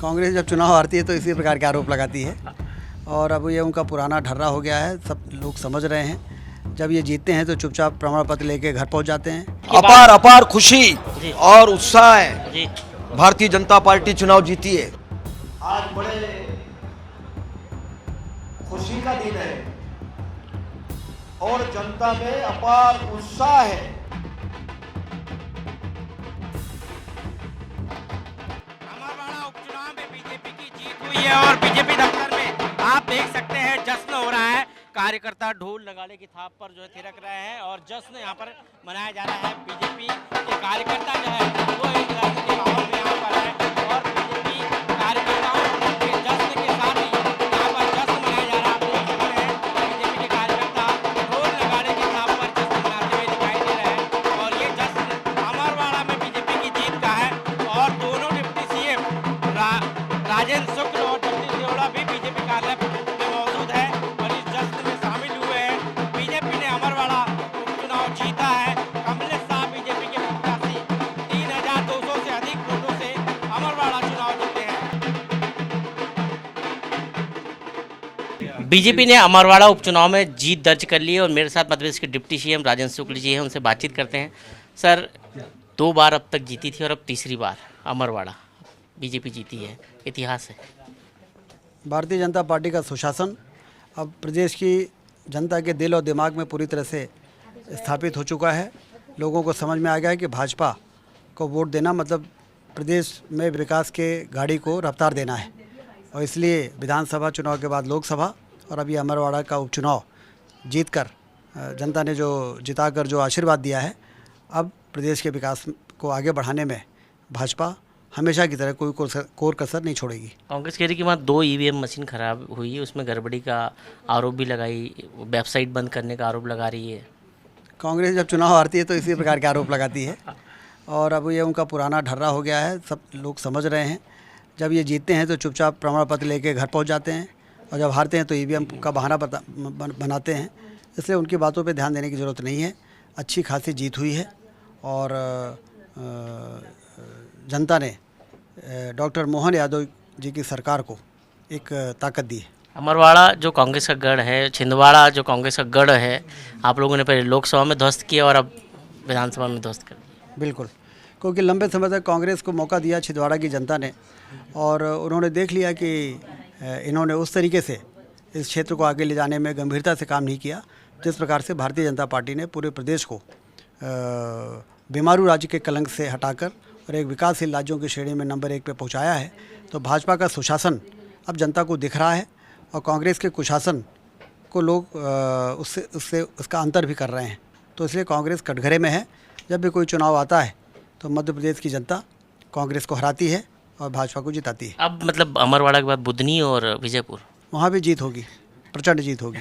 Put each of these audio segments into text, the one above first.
कांग्रेस जब चुनाव हारती है तो इसी प्रकार के आरोप लगाती है और अब ये उनका पुराना ढर्रा हो गया है। सब लोग समझ रहे हैं, जब ये जीतते हैं तो चुपचाप प्रमाण पत्र लेके घर पहुंच जाते हैं। अपार अपार खुशी और उत्साह है। भारतीय जनता पार्टी चुनाव जीती है। आज बड़े खुशी का दिन है और जनता में अपार उत्साह है। अमरवाड़ा उपचुनाव में बीजेपी की जीत हुई है और बीजेपी दफ्तर में आप देख सकते हैं जश्न हो रहा है। कार्यकर्ता ढोल नगाड़े की थाप पर जो है थिरक रहे हैं और जश्न यहाँ पर मनाया जा रहा है। बीजेपी के कार्यकर्ता जो है वो एक राजनीतिक माहौल में यहाँ पर है और बीजेपी कार्यकर्ताओं के जश्न के साथ ही यहाँ पर जश्न मनाया जा रहा है। आप देख सकते हैं बीजेपी के कार्यकर्ता ढोल नगाड़े की थाप पर जश्न मनाते हुए दिखाई दे रहे हैं और ये जश्न अमरवाड़ा में बीजेपी की जीत का है और दोनों डिप्टी सीएम राजेंद्र शुक्ल और जगदीश देवड़ा भी बीजेपी कार्यालय में मौजूद है और इस जश्न में शामिल हुए हैं। बीजेपी ने अमरवाड़ा उपचुनाव जीता है। कमलेश शाह बीजेपी के प्रत्याशी 3200 से अधिक वोटों से अमरवाड़ा चुनाव जीते हैं। बीजेपी ने अमरवाड़ा उपचुनाव में जीत दर्ज कर ली है और मेरे साथ मध्य प्रदेश के डिप्टी सीएम राजेंद्र शुक्ल जी हैं, उनसे बातचीत करते हैं। सर, 2 बार अब तक जीती थी और अब तीसरी बार अमरवाड़ा बीजेपी जीती है, इतिहास है। भारतीय जनता पार्टी का सुशासन अब प्रदेश की जनता के दिल और दिमाग में पूरी तरह से स्थापित हो चुका है। लोगों को समझ में आ गया है कि भाजपा को वोट देना मतलब प्रदेश में विकास के गाड़ी को रफ्तार देना है और इसलिए विधानसभा चुनाव के बाद लोकसभा और अभी अमरवाड़ा का उपचुनाव जीतकर जनता ने जो जिताकर जो आशीर्वाद दिया है, अब प्रदेश के विकास को आगे बढ़ाने में भाजपा हमेशा की तरह कोई कोर कसर नहीं छोड़ेगी। कांग्रेस कह रही कि वहाँ 2 ईवीएम मशीन खराब हुई है, उसमें गड़बड़ी का आरोप भी लगाई, वेबसाइट बंद करने का आरोप लगा रही है। कांग्रेस जब चुनाव हारती है तो इसी प्रकार के आरोप लगाती है और अब ये उनका पुराना ढर्रा हो गया है। सब लोग समझ रहे हैं, जब ये जीतते हैं तो चुपचाप प्रमाण पत्र लेके घर पहुंच जाते हैं और जब हारते हैं तो ईवीएम का बहाना बनाते हैं। इसलिए उनकी बातों पे ध्यान देने की ज़रूरत नहीं है। अच्छी खासी जीत हुई है और जनता ने डॉक्टर मोहन यादव जी की सरकार को एक ताकत दी है। अमरवाड़ा जो कांग्रेस का गढ़ है, छिंदवाड़ा जो कांग्रेस का गढ़ है, आप लोगों ने पहले लोकसभा में ध्वस्त किया और अब विधानसभा में ध्वस्त कर दिया। बिल्कुल, क्योंकि लंबे समय तक कांग्रेस को मौका दिया छिंदवाड़ा की जनता ने और उन्होंने देख लिया कि इन्होंने उस तरीके से इस क्षेत्र को आगे ले जाने में गंभीरता से काम नहीं किया जिस प्रकार से भारतीय जनता पार्टी ने पूरे प्रदेश को बीमारू राज्य के कलंक से हटाकर और एक विकासशील राज्यों की श्रेणी में नंबर 1 पे पहुंचाया है। तो भाजपा का सुशासन अब जनता को दिख रहा है और कांग्रेस के कुशासन को लोग उसका अंतर भी कर रहे हैं। तो इसलिए कांग्रेस कटघरे में है। जब भी कोई चुनाव आता है तो मध्य प्रदेश की जनता कांग्रेस को हराती है और भाजपा को जिताती है। अब मतलब अमरवाड़ा के बाद बुधनी और विजयपुर, वहाँ भी जीत होगी, प्रचंड जीत होगी।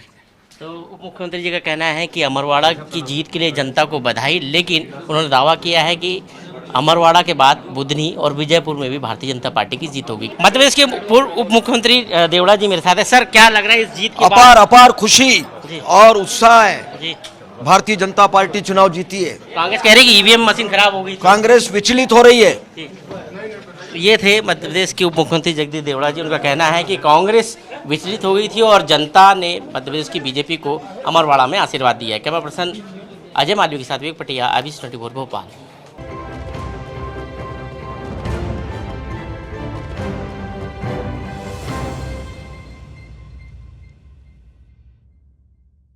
तो उप मुख्यमंत्री जी का कहना है कि अमरवाड़ा की जीत के लिए जनता को बधाई, लेकिन उन्होंने दावा किया है कि अमरवाड़ा के बाद बुधनी और विजयपुर में भी भारतीय जनता पार्टी की जीत होगी। मध्य प्रदेश के पूर्व उप मुख्यमंत्री देवड़ा जी मेरे साथ है। सर, क्या लग रहा है इस जीत के बाद? अपार अपार खुशी और उत्साह है। जी, भारतीय जनता पार्टी चुनाव जीती है। कांग्रेस कह रही है कि ईवीएम मशीन खराब हो गई। कांग्रेस विचलित हो रही है। जी। ये थे मध्य प्रदेश के उप मुख्यमंत्री जगदीश देवड़ा जी। उनका कहना है कि कांग्रेस विचलित हो गई थी और जनता ने मध्य प्रदेश की बीजेपी को अमरवाड़ा में आशीर्वाद दिया है। कैमरा पर्सन अजय मालवीय के साथ विवेक पटिया, IBC 24 भोपाल।